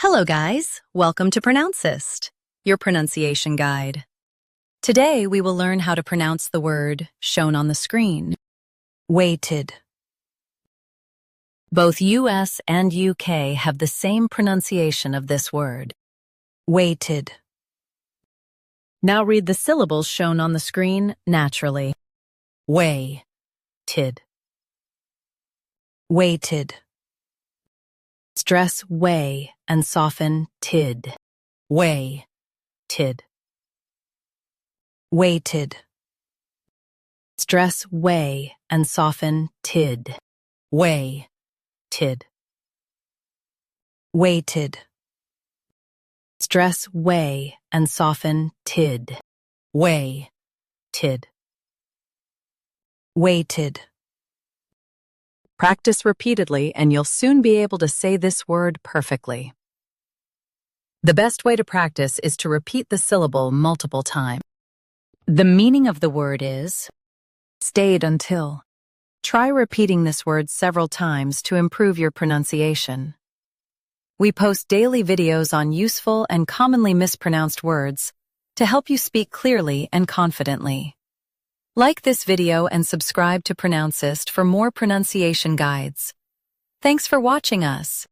Hello guys, welcome to Pronouncist, your pronunciation guide. Today we will learn how to pronounce the word shown on the screen. Weighted. Both US and UK have the same pronunciation of this word. Weighted. Now read the syllables shown on the screen naturally. Way-tid. Weighted. Stress way and soften tid. Way-tid. Weighted. Stress way and soften tid. Way-tid. Weighted. Stress way and soften tid. Way-tid. Weighted. Practice repeatedly and you'll soon be able to say this word perfectly. The best way to practice is to repeat the syllable multiple times. The meaning of the word is stayed until. Try repeating this word several times to improve your pronunciation. We post daily videos on useful and commonly mispronounced words to help you speak clearly and confidently. Like this video and subscribe to Pronouncist for more pronunciation guides. Thanks for watching us.